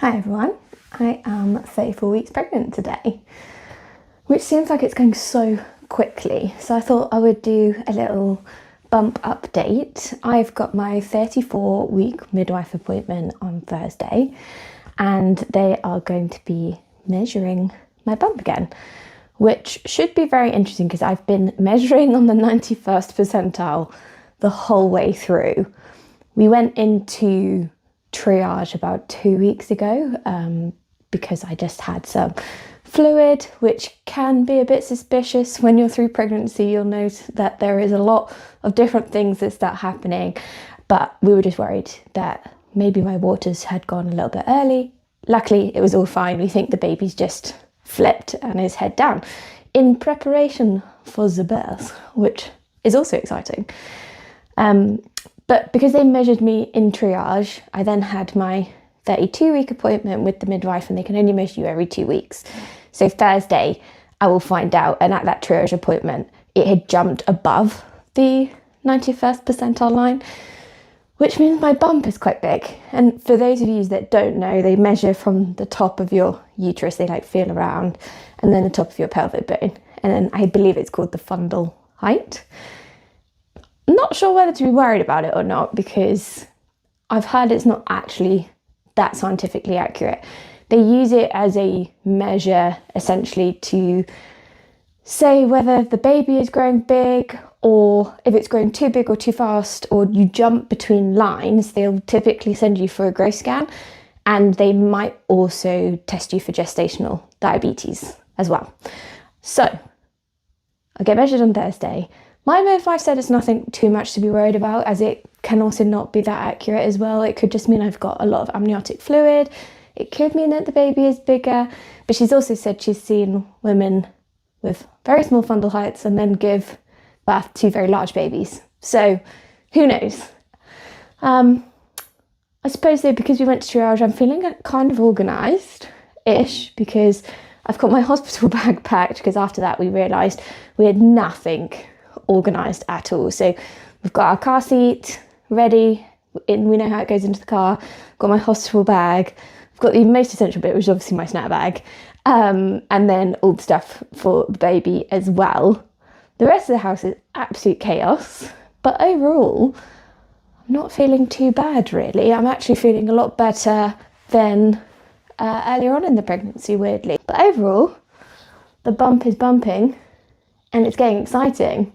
Hi everyone, I am 34 weeks pregnant today, which seems like it's going so quickly. So I thought I would do a little bump update. I've got my 34-week midwife appointment on Thursday and they are going to be measuring my bump again, which should be very interesting because I've been measuring on the 91st percentile the whole way through. We went into triage about 2 weeks ago because I just had some fluid, which can be a bit suspicious. When you're through pregnancy, you'll note that there is a lot of different things that start happening, but we were just worried that maybe my waters had gone a little bit early. Luckily, it was all fine. We think the baby's just flipped and is head down in preparation for the birth, which is also exciting. But because they measured me in triage, I then had my 32-week appointment with the midwife and they can only measure you every 2 weeks. So Thursday, I will find out. And at that triage appointment, it had jumped above the 91st percentile line, which means my bump is quite big. And for those of you that don't know, they measure from the top of your uterus, they feel around, and then the top of your pelvic bone. And then I believe it's called the fundal height. Not sure whether to be worried about it or not, because I've heard it's not actually that scientifically accurate. They use it as a measure essentially to say whether the baby is growing big or if it's growing too big or too fast, or you jump between lines. They'll typically send you for a growth scan, and they might also test you for gestational diabetes as well. So I'll get measured on Thursday. My midwife said it's nothing too much to be worried about, as it can also not be that accurate as well. It could just mean I've got a lot of amniotic fluid. It could mean that the baby is bigger, but she's also said she's seen women with very small fundal heights and then give birth to very large babies. So who knows? I suppose though, because we went to triage, I'm feeling kind of organised-ish, because I've got my hospital bag packed, because after that we realised we had nothing organised at all. So we've got our car seat ready, we know how it goes into the car, got my hospital bag, I've got the most essential bit, which is obviously my snack bag, and then all the stuff for the baby as well. The rest of the house is absolute chaos, but overall I'm not feeling too bad really. I'm actually feeling a lot better than earlier on in the pregnancy, weirdly. But overall, the bump is bumping and it's getting exciting.